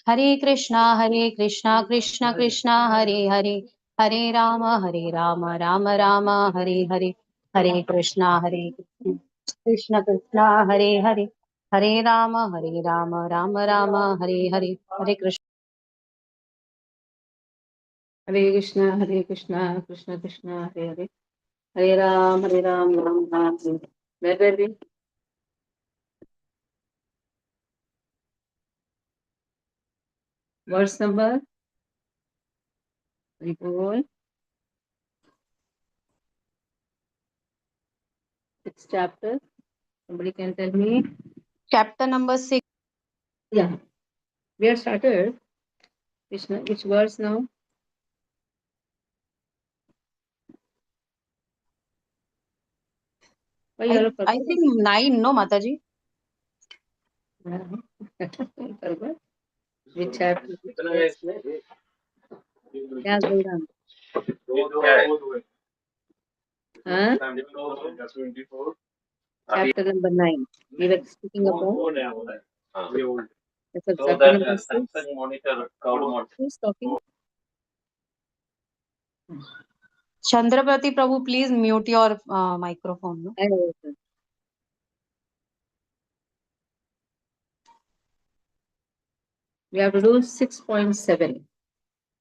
Hare Krishna, Krishna Krishna, Hare Hare, Hare Rama, Rama Rama, Hare Hare, Hare Krishna, Krishna Krishna, Hare Hare, Hare Rama, Rama Rama, Hare Hare, Hare Krishna. Hare Krishna, Krishna Krishna, Hare Hare, Hare Ram, Ram Ram, Hare. Where were we? Verse number? Recall. Which chapter? Somebody can tell me. Chapter number 6. Yeah, we have started. Krishna, which verse now? I think 9, no, Mataji? Which chapter? Yeah, go down. Huh? Chapter number 9. We were speaking about. That's chapter number 6. Who's talking? Chandrapati Prabhu, please mute your microphone. No? We have to do 6.7.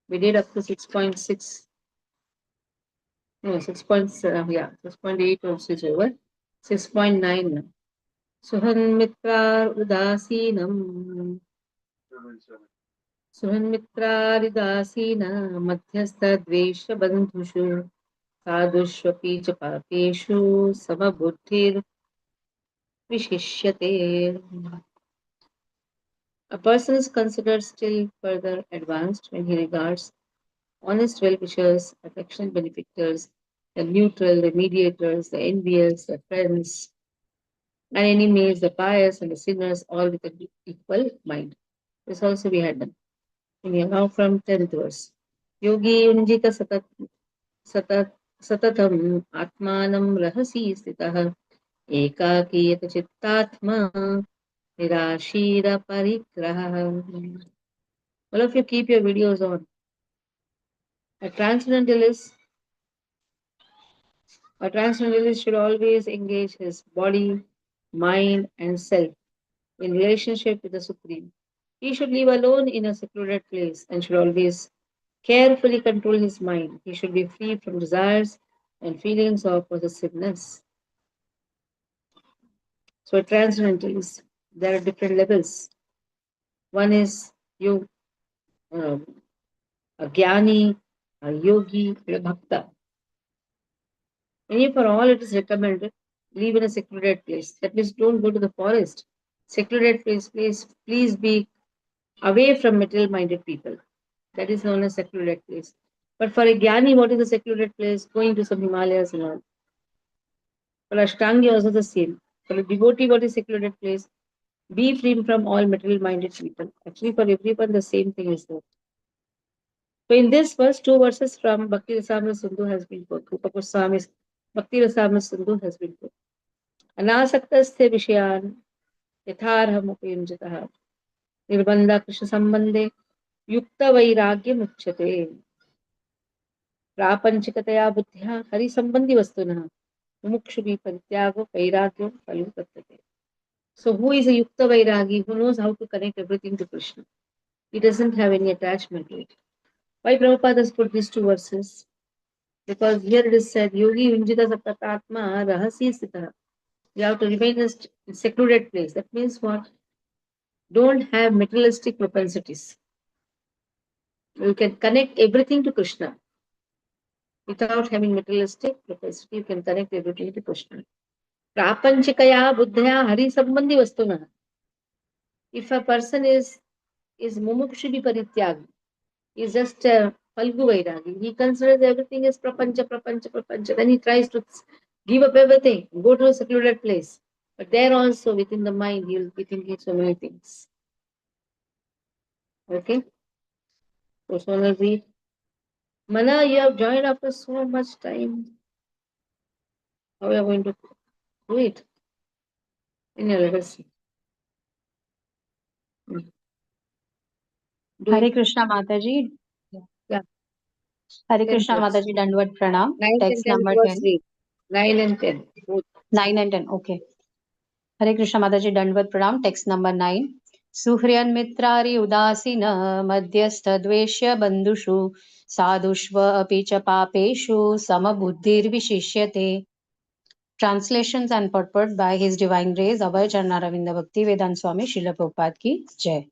We did up to 6.6. No, 6.7. Yeah, 6.8 also is over. 6.9 now. Suhanmitra udasinam. Suhanmitraridasina madhyastha dvesha bandhushu sadhushvapi cha papeshu samabuddhir vishishyate. A person is considered still further advanced when he regards honest well-wishers, affectionate benefactors, the neutral, the mediators, the envious, the friends, and enemies, the pious and the sinners, all with an equal mind. This also we had done. And now from 10th verse. Yogi unjita satatam atmanam rahasi stitah ekakiyat chittatma nirashira parigraha. All of you keep your videos on. A transcendentalist should always engage his body, mind, and self in relationship with the Supreme. He should live alone in a secluded place and should always carefully control his mind. He should be free from desires and feelings of possessiveness. So, a transcendentalist, there are different levels. One is you, a jnani, a yogi, a bhakta. And for all, it is recommended live in a secluded place. That means don't go to the forest. Secluded place, please be away from material-minded people. That is known as secluded place. But for a jnani, what is a secluded place? Going to some Himalayas and all. For Ashtangi, also the same. For a devotee, what is secluded place? Be free from all material-minded people. Actually, for everyone, the same thing is there. So in this verse, 2 verses from Bhakti Rasamrita Sindhu has been put. Rupa Goswami's Bhakti Rasamrita Sindhu has been put. Anasaktasthi Vishayan Yatharham Upayunjataha Nirbandha Krishna Sambandhe Yukta Vairagya Muchyate Prapanchikataya Buddhya Hari Sambandhi Vastuna Mumukshubhi Parityago Vairagyo Palu Tattate. So who is a Yukta Vairagi who knows how to connect everything to Krishna? He doesn't have any attachment to it. Why Prabhupada has put these 2 verses? Because here it is said, Yogi Unjita Sapatatma Rahasi Sita. You have to remain in a secluded place. That means what? Don't have materialistic propensities. You can connect everything to Krishna. Without having materialistic propensity, you can connect everything to Krishna. Prapanchikaya buddhaya hari sambandhi vastuna. If a person is mumukshubi parityag, is just Falgu Vairagi. He considers everything as prapancha. Then he tries to give up everything, go to a secluded place. But there also, within the mind, he will be thinking so many things. Okay? So, Sonal read. Mana, you have joined after so much time. How are you going to do it? In your legacy. Hare Krishna Mataji. Yeah, Hare 10 Krishna words. Mataji, Dandavad Pranam. 9 and Text 10 number words 10. read. 9 and 10. Both. 9 and 10. Okay. Hare Krishna Mataji, Dandavad Pranam. Text number 9. Suhriyan mitrari udasina madhyastha dveshya bandhushu sadhushva api cha papeshu samabuddhir vishishyate. Translations and purport by His Divine Grace Abhay Charnaravinda Bhakti Vedanta Swami Srila Prabhupada Ki Jai.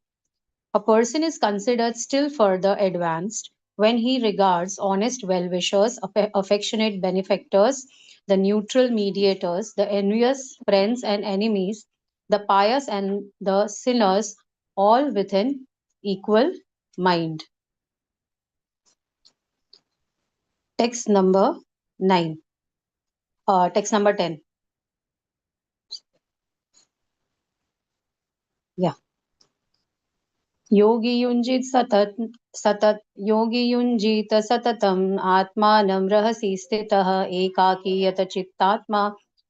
A person is considered still further advanced when he regards honest well-wishers, affectionate benefactors, the neutral mediators, the envious friends and enemies, the pious and the sinners, all within equal mind. Text number 9. Text number 10. Yeah. योगी युञ्जित सतत योगी युञ्जीत सततम् आत्मानं रहसि स्थितः एकाकी यत चित्तात्मा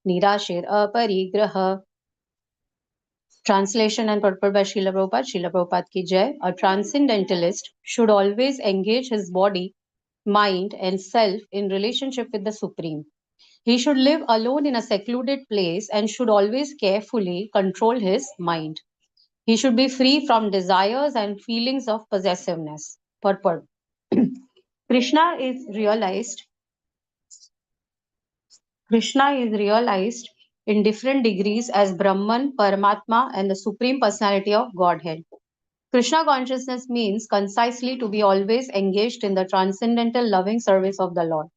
निराशिर अपरिग्रह. Translation and purport by Srila Prabhupada. Srila Prabhupada ki jai. A transcendentalist should always engage his body, mind and self in relationship with the Supreme. He should live alone in a secluded place and should always carefully control his mind. He should be free from desires and feelings of possessiveness. Purport. Krishna is realized. Krishna is realized in different degrees as Brahman, Paramatma, and the Supreme Personality of Godhead. Krishna consciousness means concisely to be always engaged in the transcendental loving service of the Lord.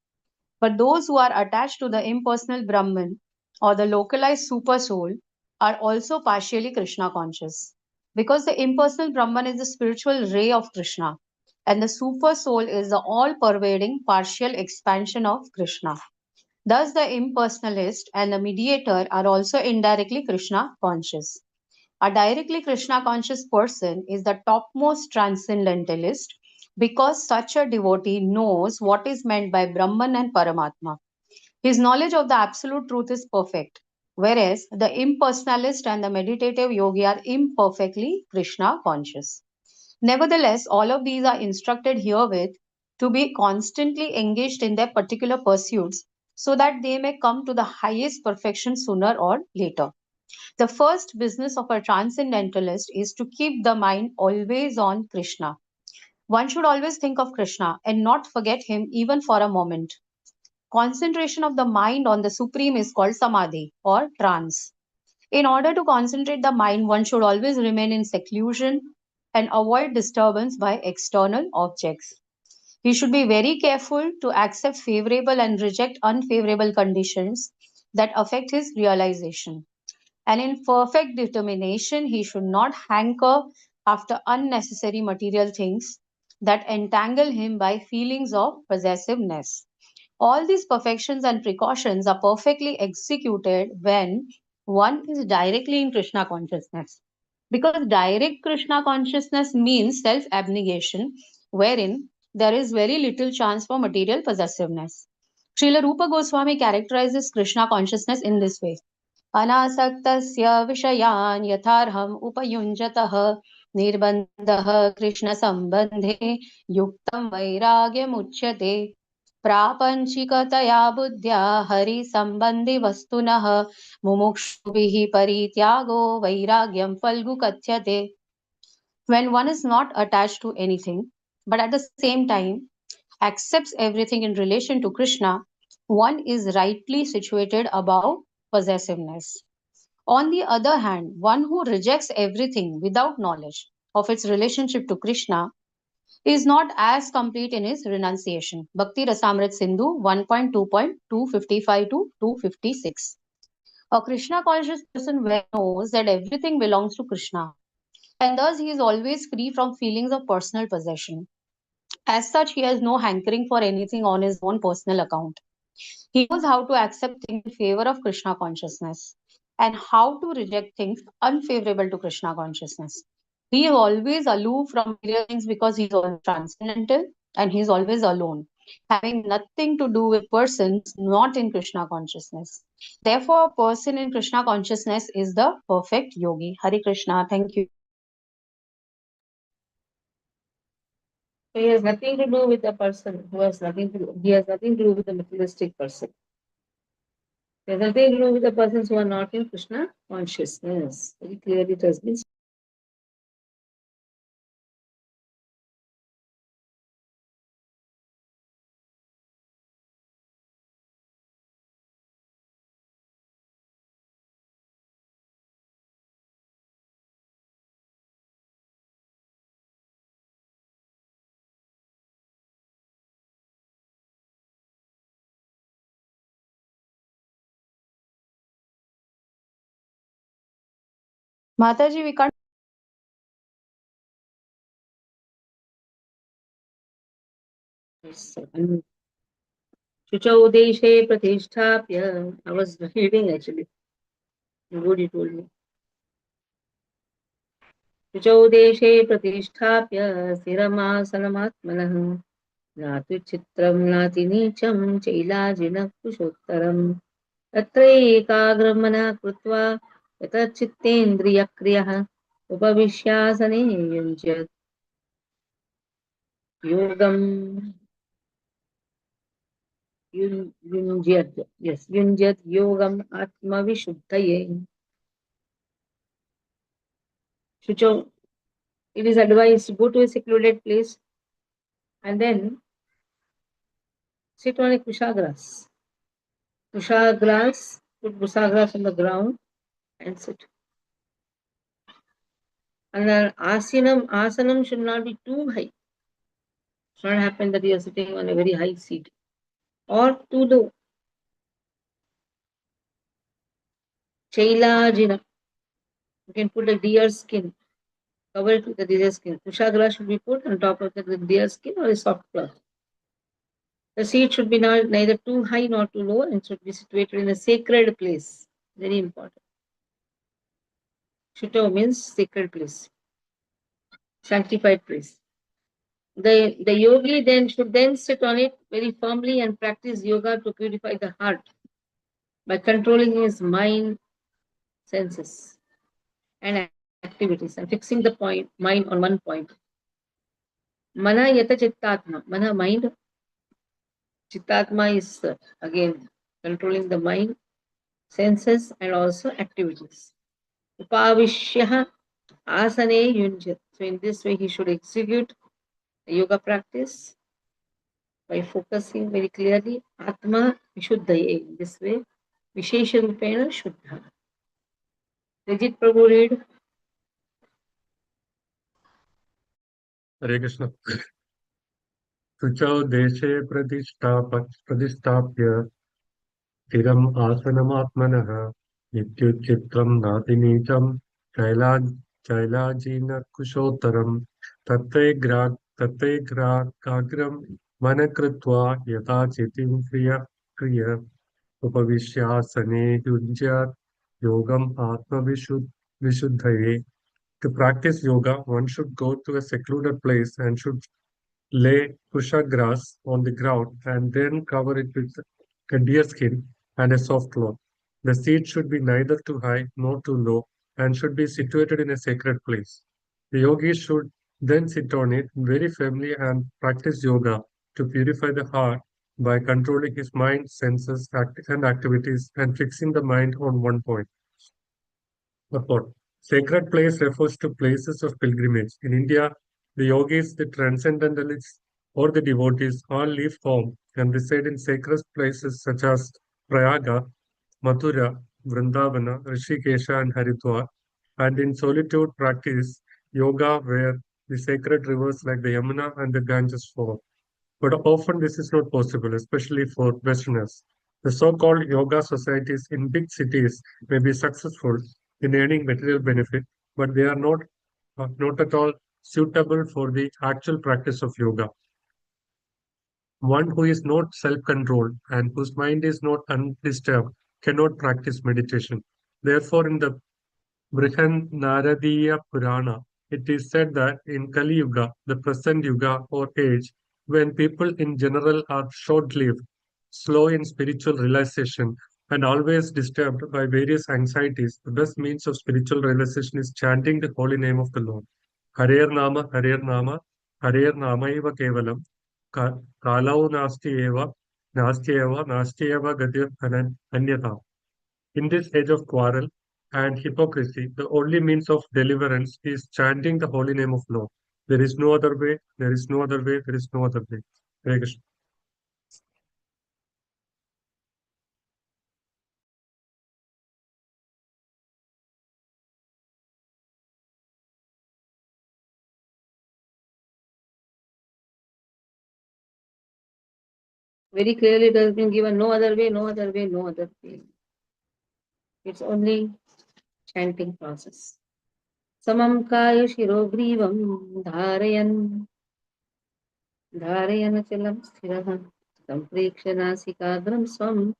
But those who are attached to the impersonal Brahman or the localized super soul are also partially Krishna conscious. Because the impersonal Brahman is the spiritual ray of Krishna, and the super soul is the all pervading partial expansion of Krishna. Thus, the impersonalist and the mediator are also indirectly Krishna conscious. A directly Krishna conscious person is the topmost transcendentalist because such a devotee knows what is meant by Brahman and Paramatma. His knowledge of the absolute truth is perfect, whereas the impersonalist and the meditative yogi are imperfectly Krishna conscious. Nevertheless, all of these are instructed herewith to be constantly engaged in their particular pursuits so that they may come to the highest perfection sooner or later. The first business of a transcendentalist is to keep the mind always on Krishna. One should always think of Krishna and not forget him even for a moment. Concentration of the mind on the Supreme is called samadhi or trance. In order to concentrate the mind, one should always remain in seclusion and avoid disturbance by external objects. He should be very careful to accept favorable and reject unfavorable conditions that affect his realization. And in perfect determination, he should not hanker after unnecessary material things that entangle him by feelings of possessiveness. All these perfections and precautions are perfectly executed when one is directly in Krishna consciousness. Because direct Krishna consciousness means self abnegation, wherein there is very little chance for material possessiveness. Srila Rupa Goswami characterizes Krishna consciousness in this way. अनासक्तस्य विषयान् यथार्हम् उपयुञ्जतः निर्बन्धः कृष्णसम्बन्धे युक्तं वैराग्यमुच्यते प्रापञ्चिकतया बुद्ध्या हरिसम्बन्धिवस्तुनः मुमुक्षुभिः परित्यागो वैराग्यं फल्गु कथ्यते. When one is not attached to anything, but at the same time accepts everything in relation to Krishna, one is rightly situated above possessiveness. On the other hand, one who rejects everything without knowledge of its relationship to Krishna is not as complete in his renunciation. Bhakti Rasamrit Sindhu 1.2.255 to 256. A Krishna conscious person well knows that everything belongs to Krishna, and thus he is always free from feelings of personal possession. As such, he has no hankering for anything on his own personal account. He knows how to accept things in favor of Krishna consciousness and how to reject things unfavorable to Krishna consciousness. He is always aloof from material things because he is always transcendental and he is always alone, having nothing to do with persons not in Krishna consciousness. Therefore, a person in Krishna consciousness is the perfect yogi. Hari Krishna. Thank you. So he has nothing to do with the person who has nothing to do. He has nothing to do with the materialistic person. He has nothing to do with the persons who are not in Krishna consciousness. Very clearly it has been. Mataji, we can't. Shuchau deshe pratisthapya. I was reading actually. What you told me. Shuchau deshe pratisthapya sthiramasanamaatmanah. Natu chitram nati nicham chailajina kushottaram. तत्रैकाग्रमनः कृत्वा यतचित्तेन्द्रियक्रियः उपविश्यासने युञ्ज्यत् योगम् युञ्ज्यत् योगम् आत्मविशुद्धये. Shucho, it is advised to go to a secluded place and then sit on a kushagrass. Kushagrass, put kushagrass on the ground and sit. And the asanam should not be too high. It should not happen that you are sitting on a very high seat or too low. Chailajina. You can put a deer skin, cover it with the deer skin. Kushagra should be put on top of the deer skin or a soft cloth. The seat should be neither too high nor too low and should be situated in a sacred place. Very important. Shuto means sacred place, sanctified place. The yogi then should then sit on it very firmly and practice yoga to purify the heart by controlling his mind, senses, and activities and fixing the mind on one point. Mana yata chittatma. Mana mind. Chittatma is again controlling the mind, senses, and also activities. Upavishya asane yunjat. So in this way, he should execute the yoga practice by focusing very clearly. Atma vishuddhaye. In this way, Vishesha Rupena Shuddha. Vijit Prabhu read. Hare Krishna. Suchau deshe pradistapya स्थिरम् आसनमात्मनः नित्युच्चित्रं नातिनीचं शैलाजीनकुशोत्तरं तत्रैग्राकाग्रं मनः कृत्वा यथा चितिं क्रिय उपविश्यासने युञ्ज्यात् योगम् आत्मविशुद्धये. To practice yoga, one should go to a secluded place and should lay pusha grass on the ground and then cover it with a deer skin and a soft cloth. The seat should be neither too high nor too low and should be situated in a sacred place. The yogi should then sit on it very firmly and practice yoga to purify the heart by controlling his mind, senses, and activities and fixing the mind on one point. Support. Sacred place refers to places of pilgrimage. In India, the yogis, the transcendentalists, or the devotees all leave home and reside in sacred places such as Prayaga, Mathura, Vrindavana, Rishikesha, and Haridwar, and in solitude practice yoga where the sacred rivers like the Yamuna and the Ganges flow. But often this is not possible, especially for Westerners. The so-called yoga societies in big cities may be successful in earning material benefit, but they are not at all suitable for the actual practice of yoga. One who is not self-controlled and whose mind is not undisturbed cannot practice meditation. Therefore, in the Brihan Naradiya Purana, it is said that in Kali Yuga, the present Yuga or age, when people in general are short-lived, slow in spiritual realization, and always disturbed by various anxieties, the best means of spiritual realization is chanting the holy name of the Lord. Harer Nama, हरेर्नामैव केवलं कालौ नास्ति एव गतिः अन्यथा. In this age of quarrel and hypocrisy, the only means of deliverance is chanting the holy name of Lord. There is no other way, there is no other way, there is no other way. Hare Krishna. Very clearly it has been given, no other way, no other way, no other way. It's only chanting process. Samam kaya shirogrivam dharayan chalam sthiraha samprekshanasikagram swam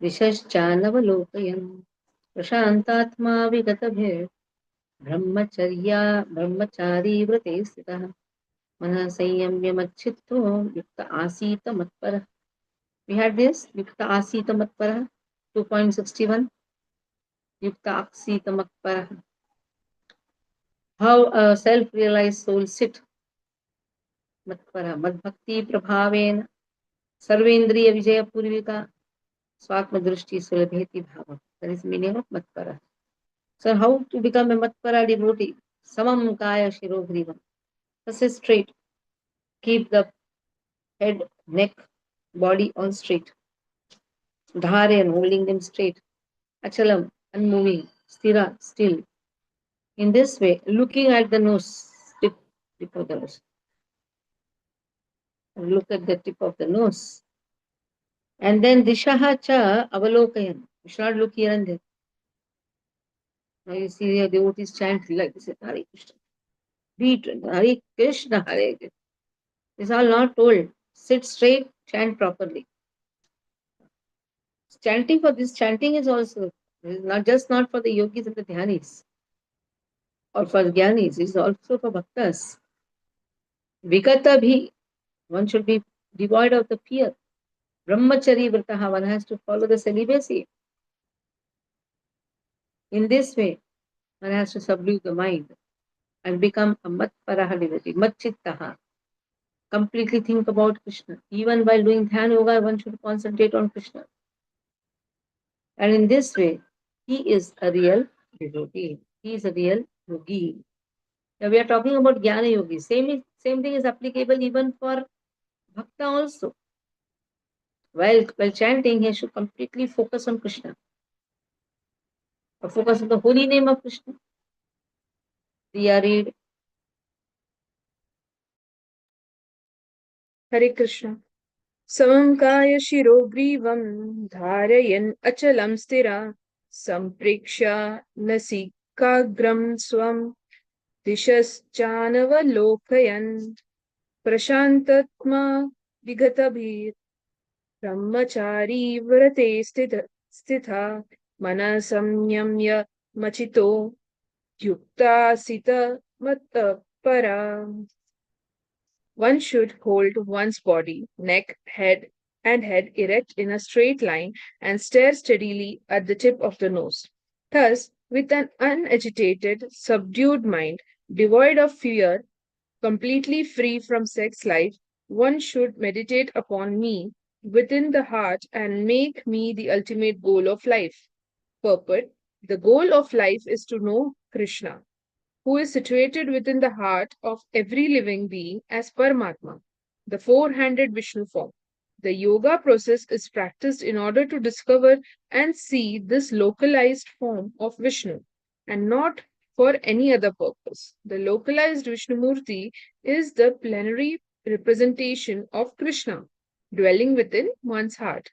vishaschanavalokayan prashantatma vigatabhe brahmachari vrate sthitah mana संयम्य मच्चित्तो युक्त आसीत मत्परः. We had this yukta asita matparah 2.61 yukta asita matparah. How a self-realized soul sit matparah mad bhakti prabhaven sarvendriya vijaya purvika swatma drushti sulabheti bhava. That is the meaning of matparah. So how to become a matpara devotee? Samam kaya shirogrivam. First is straight. Keep the head, neck, body all straight. Dharayan, holding them straight. Achalam, unmoving. Sthira, still. In this way, looking at the nose, tip of the nose. Look at the tip of the nose. And then dishaha cha avalokayan. You should not look here and there. Now you see the devotees chant like this, Hare Krishna. Beat, Hare Krishna, Hare Krishna. This is all not told. Sit straight, chant properly. Chanting for this chanting is also not for the yogis and the dhyanis or for jnanis. It is also for bhaktas. Vigata bhi, one should be devoid of the fear. Brahmachari vrataha, one has to follow the celibacy. In this way, one has to subdue the mind and become a matparaha devotee, matchittaha. Completely think about Krishna. Even while doing dhyan yoga, one should concentrate on Krishna. And in this way, he is a real devotee. He is a real yogi. Now we are talking about jnana yogi. Same thing is applicable even for bhakta also. While chanting, he should completely focus on Krishna. Or focus on the holy name of Krishna. Priya, read. Hare Krishna. Samam kaya shirogrivam dharayan achalam stira sampreksha nasikagram swam dishaschanavalokayan prashantatma vigatabhir brahmachari vrate stitha manasamyamya machito yukta sita para. One should hold one's body, neck, head, and head erect in a straight line and stare steadily at the tip of the nose. Thus, with an unagitated, subdued mind, devoid of fear, completely free from sex life, one should meditate upon me within the heart and make me the ultimate goal of life. Purport: the goal of life is to know Krishna, who is situated within the heart of every living being as Paramatma, the four-handed Vishnu form. The yoga process is practiced in order to discover and see this localized form of Vishnu and not for any other purpose. The localized Vishnu Murti is the plenary representation of Krishna dwelling within one's heart.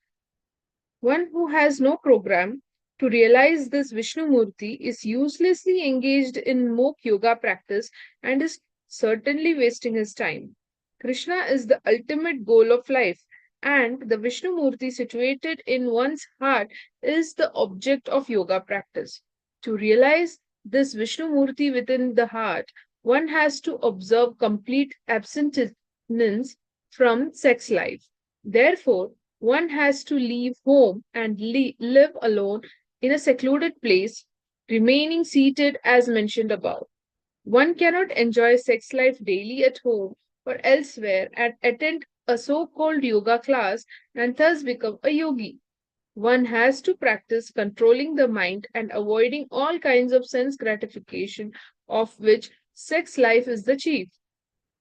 One who has no program to realize this Vishnu Murti is uselessly engaged in mock yoga practice and is certainly wasting his time. Krishna is the ultimate goal of life, and the Vishnu Murti situated in one's heart is the object of yoga practice. To realize this Vishnu Murti within the heart, one has to observe complete abstinence from sex life. Therefore, one has to leave home and live alone in a secluded place, remaining seated as mentioned above. One cannot enjoy sex life daily at home or elsewhere and attend a so-called yoga class and thus become a yogi. One has to practice controlling the mind and avoiding all kinds of sense gratification, of which sex life is the chief.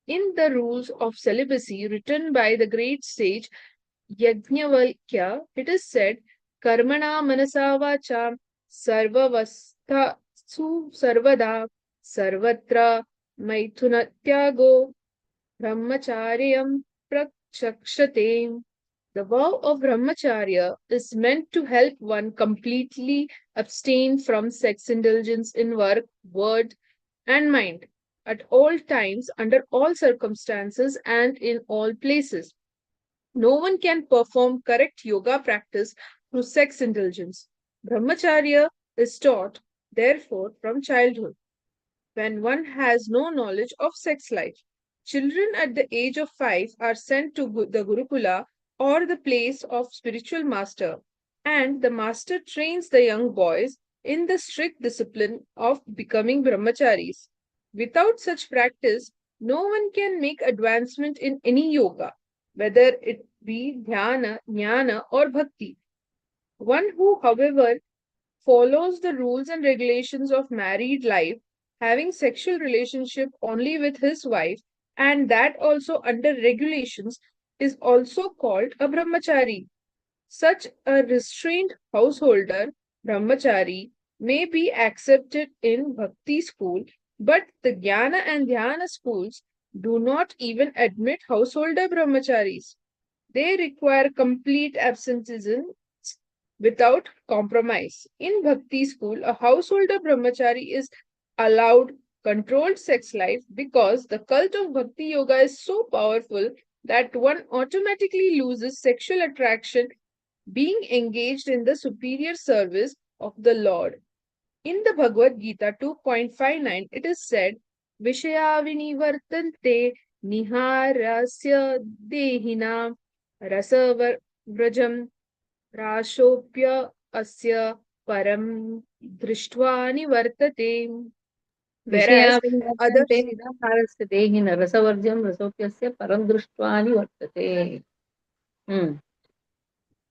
In the rules of celibacy written by the great sage Yajnavalkya, it is said, Karmana manasa vacha sarvavastha su sarvada sarvatra maithunatyago brahmacharyam prakshakshate. The vow of brahmacharya is meant to help one completely abstain from sex indulgence in work, word, and mind at all times, under all circumstances, and in all places. No one can perform correct yoga practice through sex indulgence. Brahmacharya is taught, therefore, from childhood, when one has no knowledge of sex life. Children at the age of 5 are sent to the Gurukula or the place of spiritual master, and the master trains the young boys in the strict discipline of becoming brahmacharis. Without such practice, no one can make advancement in any yoga, whether it be dhyana, jnana, or bhakti. One who, however, follows the rules and regulations of married life, having sexual relationship only with his wife, and that also under regulations, is also called a brahmachari. Such a restrained householder, brahmachari, may be accepted in bhakti school, but the jnana and dhyana schools do not even admit householder brahmacharis. They require complete absenteeism without compromise. In Bhakti school, a householder brahmachari is allowed controlled sex life because the cult of Bhakti yoga is so powerful that one automatically loses sexual attraction being engaged in the superior service of the Lord. In the Bhagavad Gita 2.59, it is said, Vishaya vinivartante niharasya dehina rasavar vrajam राशोऽप्य अस्य param दृष्ट्वा निवर्तते. Whereas विषयाविनिवर्तन्ते others, निराहारस्य देहिन रसवर्ज्यं रसोऽप्यस्य परं दृष्ट्वा निवर्तते.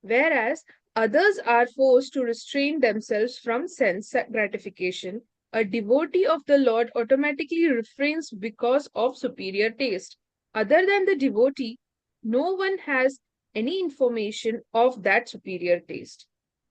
whereas others are forced to restrain themselves from sense gratification, a devotee of the Lord automatically refrains because of superior taste. Other than the devotee, no one has any information of that superior taste.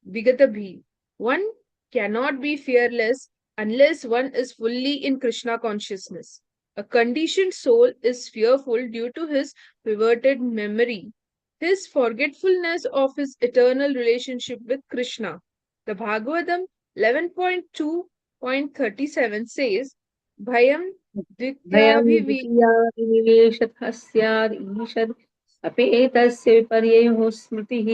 Vigatabhi. One cannot be fearless unless one is fully in Krishna consciousness. A conditioned soul is fearful due to his perverted memory, his forgetfulness of his eternal relationship with Krishna. The Bhagavatam 11.2.37 says, Bhayam भयं Dityabhivi. द्वितीयाविनिवेशतः स्यात् ईषद् अपेतस्य विपर्ययोः स्मृतिः.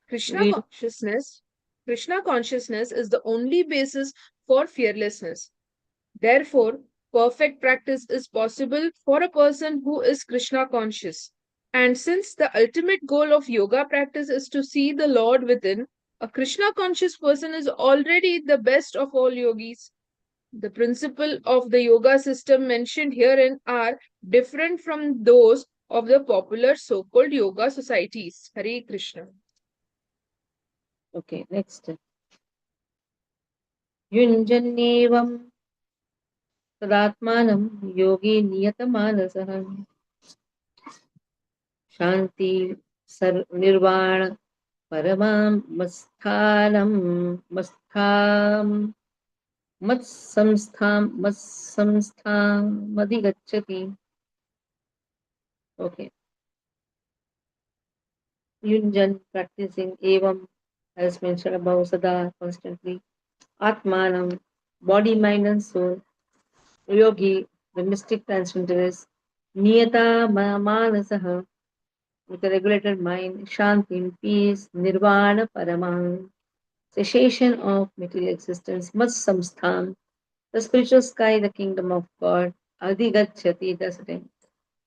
Krishna Read. consciousness, Krishna consciousness is the only basis for fearlessness. Therefore, perfect practice is possible for a person who is Krishna conscious. And since the ultimate goal of yoga practice is to see the Lord within, a Krishna conscious person is already the best of all yogis. The principle of the yoga system mentioned herein are different from those of the popular so-called yoga societies. Hare Krishna. Okay, next. युञ्जन्नेवं तदात्मानं योगी नियतमानसः शान्ति निर्वाण परमां मत्संस्थामधिगच्छति. Okay. Yunjan, practicing evam, as mentioned above, sada, constantly. Atmanam, body, mind, and soul. Yogi, the mystic transcendentalist. Niyata manasaha, with a regulated mind. Shanti, peace. Nirvana paramam, cessation of material existence. Mat samsthan, the spiritual sky, the kingdom of God. Adhigachati, the setting.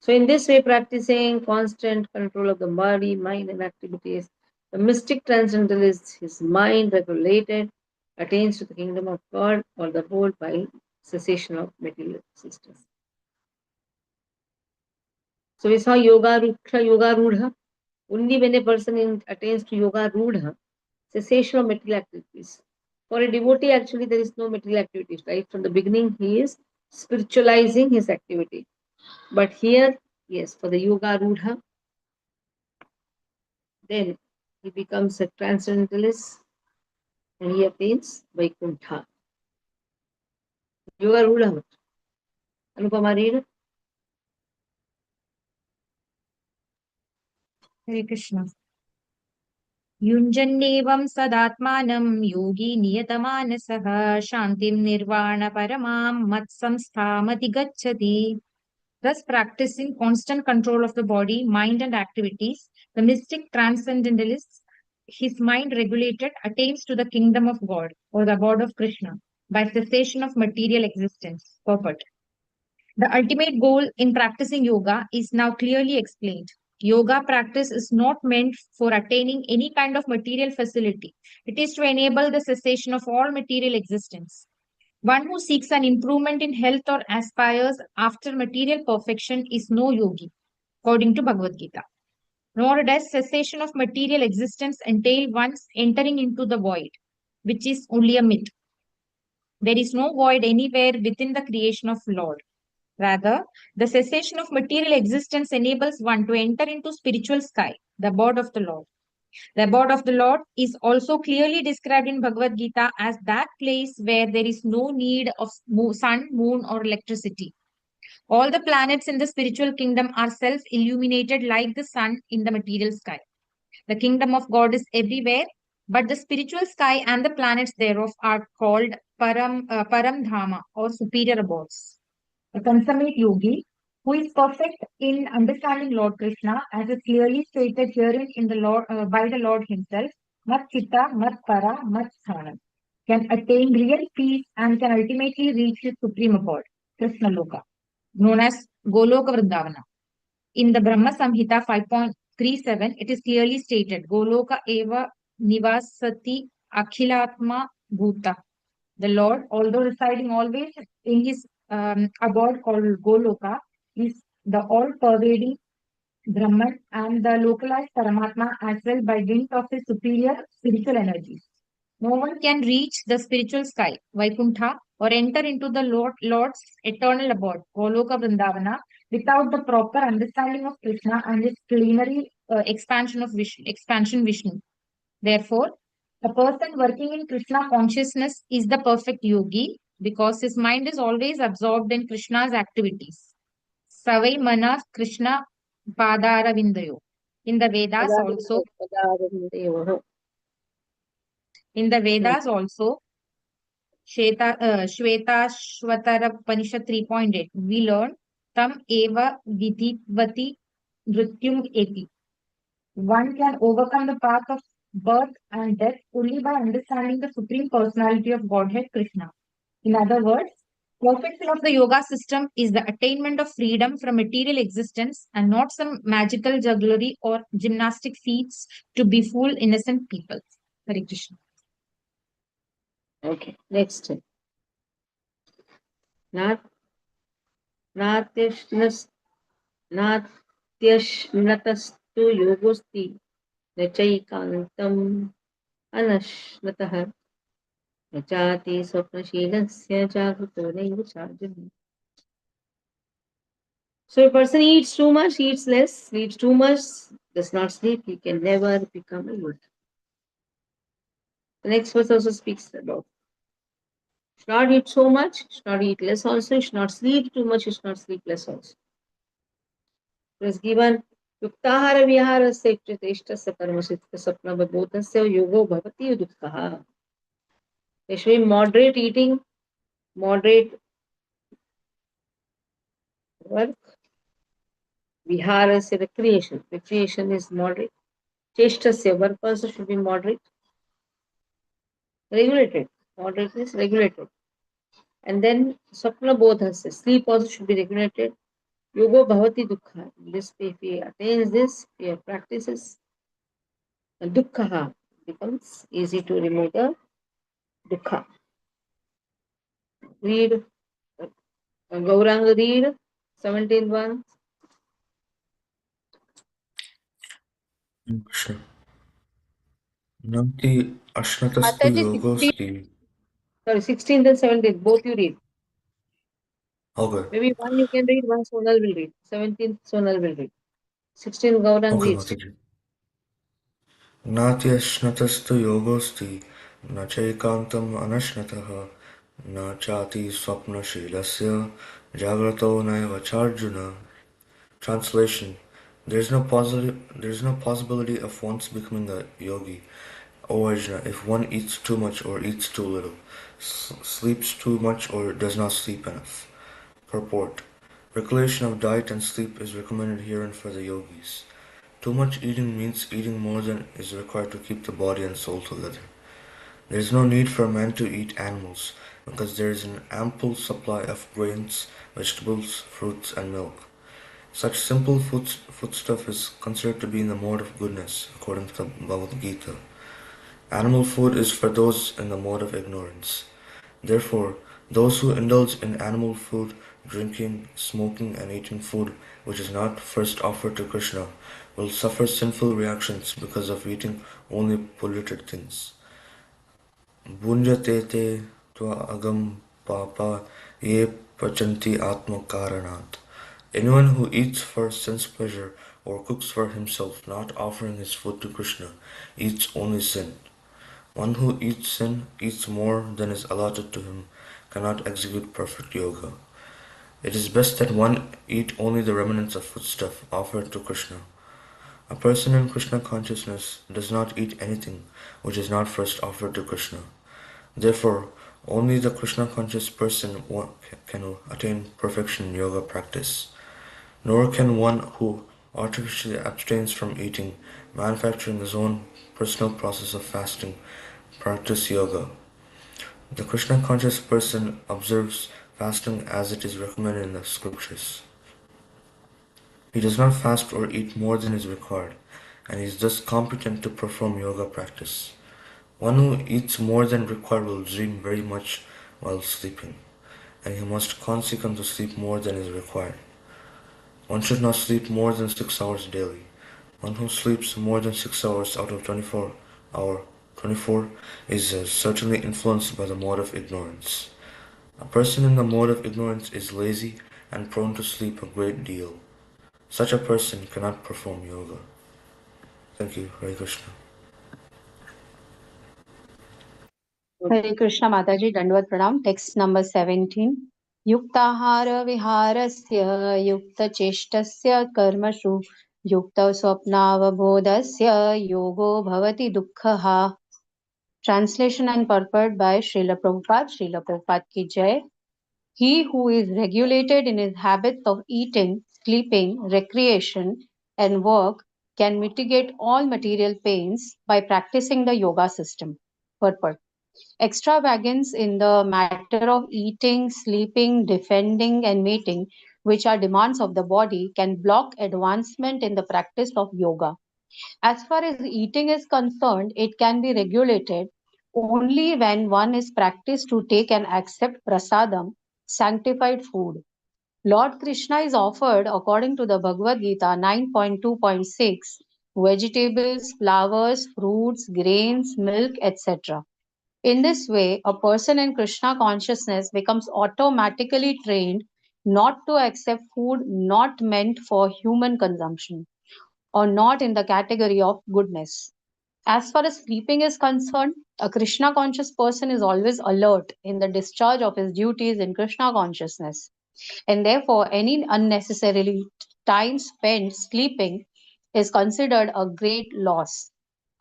So in this way, practicing constant control of the body, mind, and activities, the mystic transcendentalist, his mind regulated, attains to the kingdom of God or the whole by cessation of material existence. So we saw yoga ruksha, yoga rudha. Only when a person attains to yoga rudha, cessation of material activities. For a devotee, actually, there is no material activities, right? From the beginning, he is spiritualizing his activity. But here, yes, for the yoga rudha, then he becomes a transcendentalist and he attains Vaikuntha. Yoga rudha. Anupama, read. Hare Krishna. युञ्जन्नेवं सदात्मानं योगी नियतमानसः शान्तिं निर्वाणपरमां मत्संस्थामधिगच्छति. Thus, practicing constant control of the body, mind, and activities, the mystic transcendentalist, his mind regulated, attains to the kingdom of God or the abode of Krishna by cessation of material existence. Purport. The ultimate goal in practicing yoga is now clearly explained. Yoga practice is not meant for attaining any kind of material facility. It is to enable the cessation of all material existence. One who seeks an improvement in health or aspires after material perfection is no yogi, according to Bhagavad Gita. Nor does cessation of material existence entail one's entering into the void, which is only a myth. There is no void anywhere within the creation of Lord. Rather, the cessation of material existence enables one to enter into spiritual sky, the abode of the Lord. The abode of the Lord is also clearly described in Bhagavad Gita as that place where there is no need of sun, moon, or electricity. All the planets in the spiritual kingdom are self illuminated like the sun in the material sky. The kingdom of God is everywhere, but the spiritual sky and the planets thereof are called Param Dhama or superior abodes. A consummate yogi who is perfect in understanding Lord Krishna, as is clearly stated herein in the Lord by the Lord Himself, Mat Chitta, Mat Para, Mat Sthanam, can attain real peace and can ultimately reach his supreme abode, Krishna Loka, known as Goloka Vrindavana. In the Brahma Samhita 5.37, it is clearly stated, Goloka Eva Nivasati Akhilatma Bhuta. The Lord, although residing always in his abode called Goloka, is the all-pervading Brahman and the localized Paramatma as well by dint of his superior spiritual energies. No one can reach the spiritual sky, Vaikuntha, or enter into the Lord's eternal abode, Goloka Vrindavana, without the proper understanding of Krishna and his plenary expansion Vishnu. Therefore, a person working in Krishna consciousness is the perfect yogi because his mind is always absorbed in Krishna's activities. Savai Mana Krishna Padaravindayo. In the Vedas also, Shvetashvatara Upanishad 3.8, we learn Tam Eva Vidhivati Mrityum Eti. One can overcome the path of birth and death only by understanding the Supreme Personality of Godhead Krishna. In other words, perfection of the yoga system is the attainment of freedom from material existence and not some magical jugglery or gymnastic feats to befool innocent people. Hare Krishna. Okay, next. Not नात्यश्नतस्तु योगोऽस्ति न चैकान्तम् अनश्नतः न चाति स्वप्नशीलस्य जागृतो नैव चार्जुन. So a person eats too much, eats less, sleeps too much, does not sleep, he can never become a yogi. The next verse also speaks about should not eat so much, should not eat less also, should not sleep too much, should not sleep less also. It was given युक्ताहार विहारस्य इष्टस्य परमसिद्ध स्वप्नबोधस्य योगो भवति दुःखः. There should be moderate eating, moderate work. Viharasya, recreation. Recreation is moderate. Cheshtasya, one person should be moderate. Regulated. Moderate is regulated. And then Sapna Bodhasya, sleep also should be regulated. Yogo Bhavati Dukkha. This, if he attains this, if he practices, Dukkha becomes easy to remove the Dukkha. Read Gauranga, read 17th one. Krishna. Nati ashnatastu Mataji, 16, yogosti. sorry, 16th and 17th, both you read. Okay. Maybe one you can read, one Sonal will read. 17th Sonal will read. 16th Gaurang Okay, reads. Mataji. Nati ashnatastu yogosti. Na chaikantam anashnataha. Na chati swapna shilasya. Jagrato naiva charjuna. Translation: there is no possibility of once becoming a yogi, O Arjuna, if one eats too much or eats too little, sleeps too much or does not sleep enough. Purport: regulation of diet and sleep is recommended herein for the yogis. Too much eating means eating more than is required to keep the body and soul together. There is no need for man to eat animals, because there is an ample supply of grains, vegetables, fruits, and milk. Such simple foodstuff is considered to be in the mode of goodness, according to the Bhagavad Gita. Animal food is for those in the mode of ignorance. Therefore, those who indulge in animal food, drinking, smoking, and eating food which is not first offered to Krishna will suffer sinful reactions because of eating only polluted things. Bhunjate te tva agam papa ye pachanti atma karanat. Anyone who eats for sense pleasure or cooks for himself, not offering his food to Krishna, eats only sin. One who eats sin, eats more than is allotted to him, cannot execute perfect yoga. It is best that one eat only the remnants of foodstuff offered to Krishna. A person in Krishna consciousness does not eat anything which is not first offered to Krishna. Therefore, only the Krishna conscious person can attain perfection in yoga practice. Nor can one who artificially abstains from eating, manufacturing his own personal process of fasting, practice yoga. The Krishna conscious person observes fasting as it is recommended in the scriptures. He does not fast or eat more than is required, and he is thus competent to perform yoga practice. One who eats more than required will dream very much while sleeping, and he must consequently sleep more than is required. One should not sleep more than 6 hours daily. One who sleeps more than 6 hours out of 24 is certainly influenced by the mode of ignorance. A person in the mode of ignorance is lazy and prone to sleep a great deal. Such a person cannot perform yoga. Thank you, Hare Krishna. Hare Krishna Mataji, Dandavad Pranam. Text number 17. Yuktahara viharasya yukta cheshtasya karmashu yukta swapnavabodhasya yogo bhavati dukkhaha. Translation and purport by Srila Prabhupada. Srila Prabhupada ki jai. He who is regulated in his habits of eating, sleeping, recreation, and work can mitigate all material pains by practicing the yoga system. Purport. Extravagance in the matter of eating, sleeping, defending, and mating, which are demands of the body, can block advancement in the practice of yoga. As far as eating is concerned, it can be regulated only when one is practiced to take and accept prasadam, sanctified food. Lord Krishna is offered, according to the Bhagavad Gita 9.2.6, vegetables, flowers, fruits, grains, milk, etc. In this way, a person in Krishna consciousness becomes automatically trained not to accept food not meant for human consumption or not in the category of goodness. As far as sleeping is concerned, a Krishna conscious person is always alert in the discharge of his duties in Krishna consciousness, and therefore any unnecessarily time spent sleeping is considered a great loss.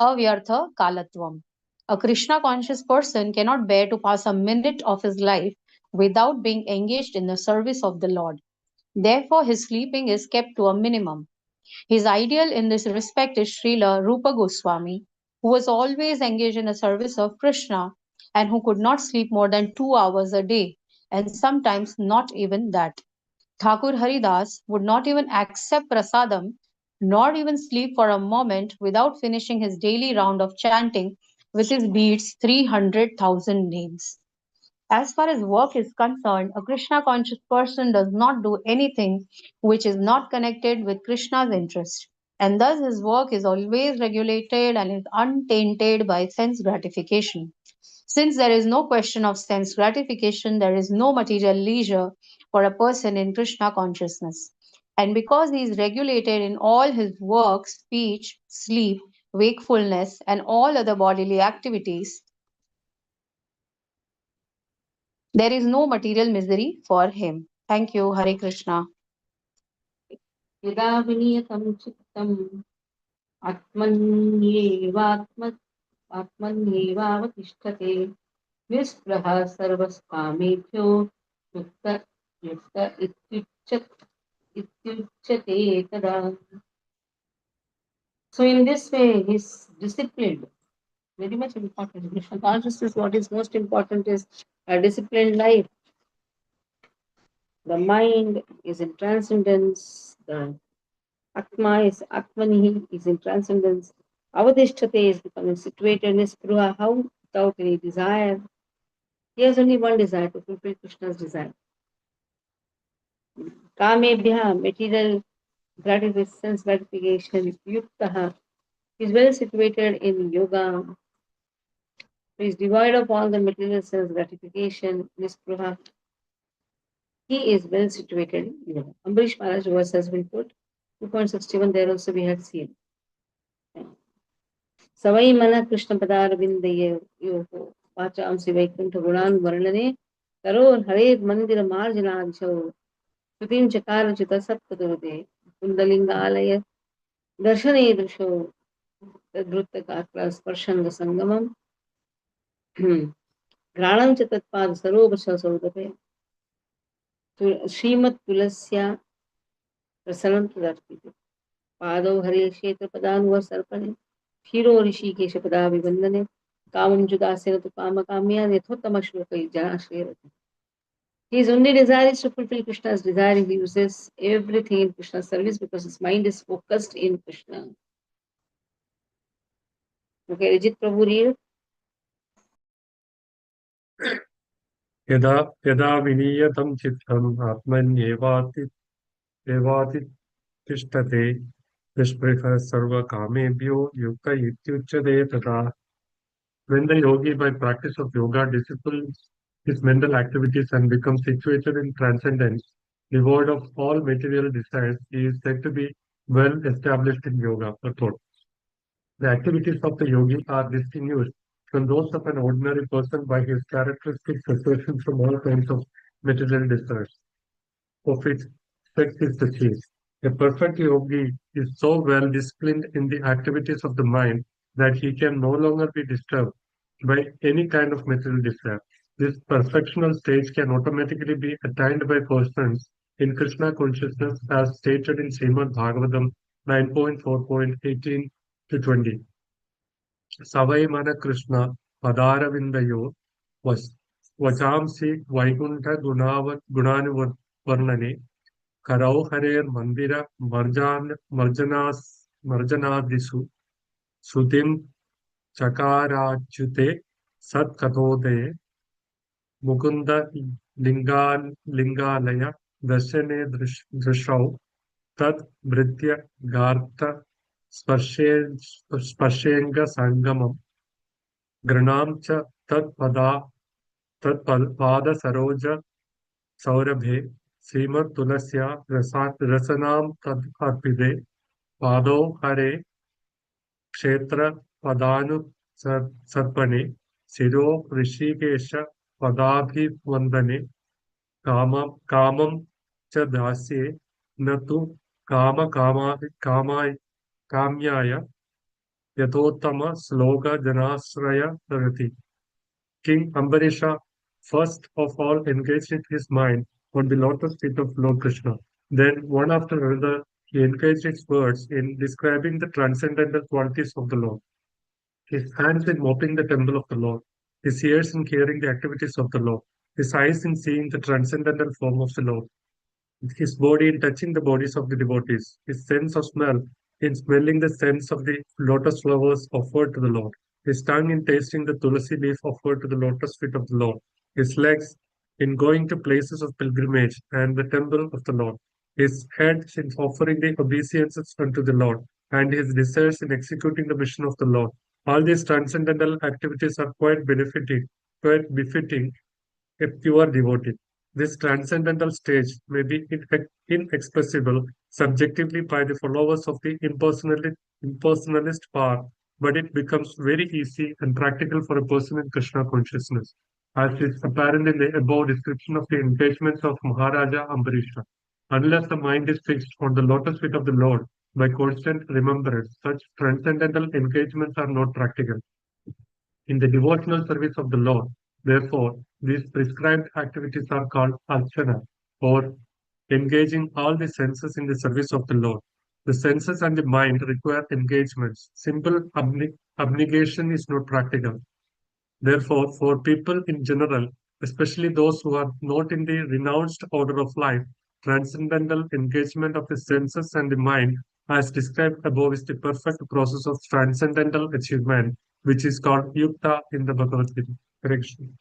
Avyartha kalatvam. A Krishna conscious person cannot bear to pass a minute of his life without being engaged in the service of the Lord. Therefore, his sleeping is kept to a minimum. His ideal in this respect is Srila Rupa Goswami, who was always engaged in the service of Krishna and who could not sleep more than 2 hours a day, and sometimes not even that. Thakur Haridas would not even accept prasadam, nor even sleep for a moment without finishing his daily round of chanting with his beads 300,000 names. As far as work is concerned, a Krishna conscious person does not do anything which is not connected with Krishna's interest. and thus his work is always regulated and is untainted by sense gratification. Since there is no question of sense gratification, there is no material leisure for a person in Krishna consciousness. And because he is regulated in all his work, speech, sleep, wakefulness, and all other bodily activities, there is no material misery for him. Thank you. Hare Krishna. यदा विनीयतं चित्तम् आत्मन्येवावतिष्ठते निःस्पृहः सर्वकामेभ्यो युक्त युक्त इत्युच्यते तदा. So in this way, he's disciplined. Very much important. Krishna consciousness, what is most important is a disciplined life. The mind is in transcendence. The Atma is Atmani, is in transcendence. Avadishthate is becoming situated in Spruha. How? Without any desire. He has only one desire, to fulfill Krishna's desire. Kamebhya, material gratification, sense gratification, yuktaha, is well situated in yoga. He is devoid of all the material sense gratification, nispruha. He is well situated in yoga. Ambarish Maharaj verse has been put. 2.61 there also we had seen. Savai mana Krishna padar vindaye yoho vacham Vaikuntha gunan varnane karor hared mandir marjanadisho sutim chakara chita sappadode kundalinga alaya darshane drisho tadrutta kakra sparshanga sangamam घ्राणं च तत्पाद सरोवरसौरभे श्रीमत् तुलस्या प्रसन्नं तदर्पिते पादौ हरे क्षेत्र पदानुव सर्पणे क्षीरो ऋषिकेश पदाभिवन्दने कामं जुदासेन तु कामकाम्या यथोत्तम श्लोकै जनाश्रयति. His only desire is to fulfill Krishna's desire. He uses everything in Krishna's service because his mind is focused in Krishna. Okay, Rajit Prabhu, read. यदा यदा विनीयतं चित्तम् आत्मन्येवातिष्ठते निःस्पृहः सर्वकामेभ्यो युक्त इत्युच्यते तदा. When the yogi, by practice of yoga, disciplines his mental activities and becomes situated in transcendence, devoid of all material desires, he is said to be well established in yoga. The activities of the yogi are distinguished from those of an ordinary person by his characteristic cessation from all kinds of material desires, of which sex is the chief. A perfect yogi is so well disciplined in the activities of the mind that he can no longer be disturbed by any kind of material desire. This perfectional stage can automatically be attained by persons in Krishna consciousness as stated in Srimad Bhagavatam 9.4.18 to 20. Savai mana Krishna Padaravindayo was Vachamsi Vaikunta Gunani Varnane Karau Harer Mandira Marjanadisu Sutim Chakarachute Sat Katode Mukunda Lingalaya Darshane Drishau Tat Britya Gartha Sparshenga Sangamam Granam cha Tat Pada Saroja Saurabhe Srimad Tulasya Rasanam Tad Arpide Pado Hare Kshetra Padanu Sarpane Siro Rishikesha Padabhi Vandane Kamam cha Dasye Natu Kamyaya Yathottama Sloka Janasraya Tarati. King Ambarisha first of all engaged his mind on the lotus feet of Lord Krishna. Then, one after another, he engaged his words in describing the transcendental qualities of the Lord. His hands in mopping the temple of the Lord, his ears in hearing the activities of the Lord, his eyes in seeing the transcendental form of the Lord, his body in touching the bodies of the devotees, his sense of smell in smelling the scents of the lotus flowers offered to the Lord, his tongue in tasting the tulasi leaf offered to the lotus feet of the Lord, his legs in going to places of pilgrimage and the temple of the Lord, his head in offering the obeisances unto the Lord, and his desires in executing the mission of the Lord. All these transcendental activities are quite befitting a pure devotee. This transcendental stage may be inexpressible subjectively by the followers of the impersonalist path, but it becomes very easy and practical for a person in Krishna consciousness, as is apparent in the above description of the engagements of Maharaja Ambarisha. Unless the mind is fixed on the lotus feet of the Lord by constant remembrance, such transcendental engagements are not practical in the devotional service of the Lord. Therefore, these prescribed activities are called archana, or engaging all the senses in the service of the Lord. The senses and the mind require engagements. Simple abnegation is not practical. Therefore, for people in general, especially those who are not in the renounced order of life, transcendental engagement of the senses and the mind, as described above, is the perfect process of transcendental achievement, which is called yukta in the Bhagavad Gita. Correction.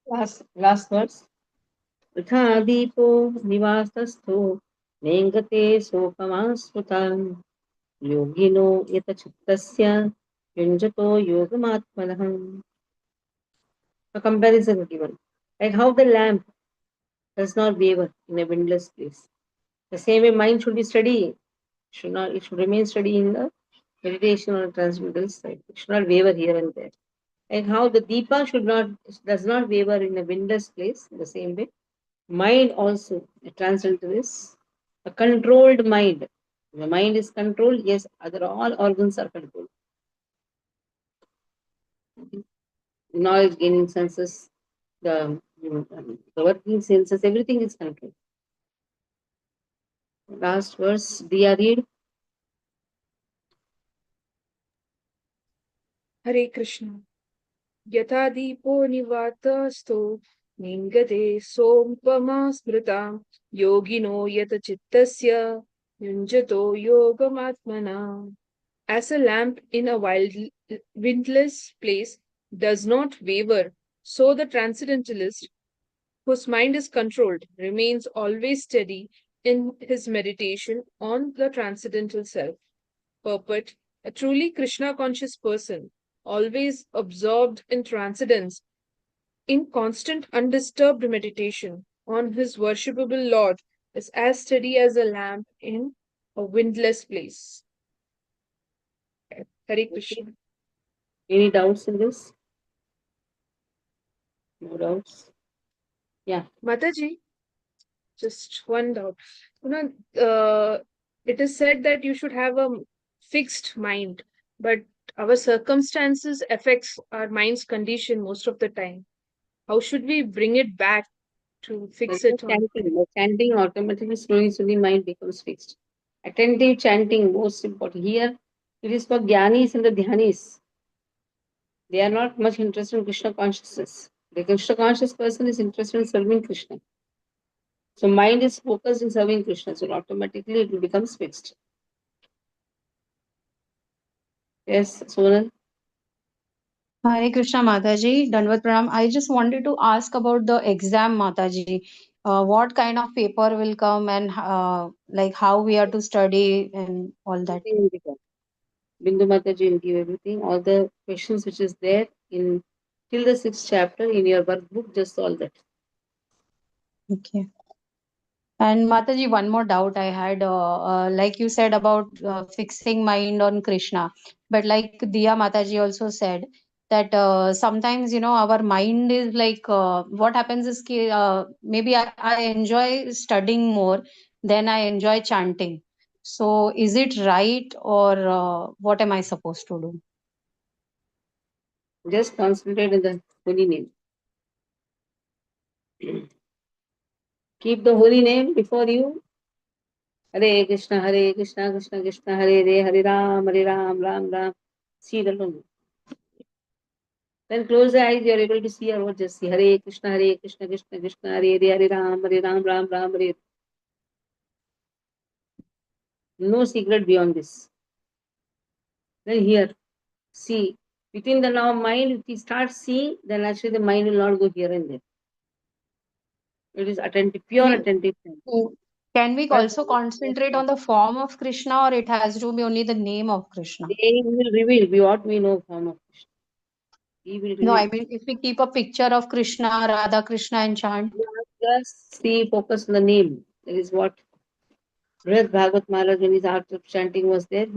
Last verse. यथा दीपो निवासस्थो नेङ्गते सोपमास्मृताम् योगिनो यतचित्तस्य युञ्जतो योगमात्मनः. A comparison is given. Like how the lamp does not waver in a windless place. The same way mind should be steady. It should remain steady in the meditation or transcendental side. It should not waver here and there. And how the deepa does not waver in a windless place. In the same way, mind also, a transcendentalist, a controlled mind. The mind is controlled, yes, other all organs are controlled. Knowledge gaining senses, the working senses, everything is controlled. Last verse, Diya read. Hare Krishna. Yatha deepo nivatastho ningate sompama smrita yogino yata chittasya yunjato yogamatmana. As a lamp in a windless place does not waver, so the transcendentalist, whose mind is controlled, remains always steady in his meditation on the transcendental self. Purport: a truly Krishna conscious person, always absorbed in transcendence, in constant undisturbed meditation on his worshipable Lord, is as steady as a lamp in a windless place. Hare Krishna. Any doubts in this? No doubts? Yeah. Mataji, just one doubt. It is said that you should have a fixed mind, but our circumstances affects our mind's condition most of the time. How should we bring it back to fix it on? Chanting automatically, slowly, mind becomes fixed. Attentive chanting, most important. Here, it is for Gyanis and the Dhyanis. They are not much interested in Krishna consciousness. The Krishna conscious person is interested in serving Krishna. So mind is focused in serving Krishna. So automatically it becomes fixed. Yes, Sonal? Hare Krishna Mataji, Dandavat Pranam. I just wanted to ask about the exam, Mataji. What kind of paper will come and like how we are to study and all that? Everything will be done. Bindu Mataji will give everything. All the questions which is there in till the 6th chapter in your workbook, just all that. Okay. And Mataji, one more doubt I had, like you said about fixing mind on Krishna, but like Diya Mataji also said that sometimes our mind is like what happens is maybe I enjoy studying more than I enjoy chanting. So is it right or what am I supposed to do? Just concentrate in the holy name. Keep the holy name before you. Hare Krishna, Krishna Krishna, Hare Ram, Ram Ram. See the Lord. Then close the eyes, you are able to see or what, just see Hare Krishna, Krishna Krishna, Hare Ram, Ram Ram, Hare. No secret beyond this. Then here, see, within the now mind, if you start seeing, then actually the mind will not go here and there. It is attentive, pure We- attentive. Can we also concentrate on the form of Krishna, or it has to be only the name of Krishna? They will reveal what we know form of Krishna. He will No, reveal. I mean, if we keep a picture of Krishna, Radha Krishna and chant. Just see, focus on the name. That is what Bhagavad Maharaj, when his art of chanting was there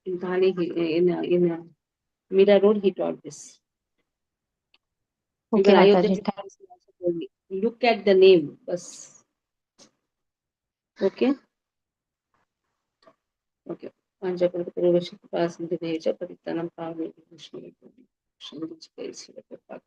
in Thane, in Mira Road, he taught this. Okay, Even Ayodhya Mataji. also told me, look at the name. Bas. Okay? Okay. Panchakalpataruvasya Pasandeja Paritanam Pavani Vishnu Shandichkai Srila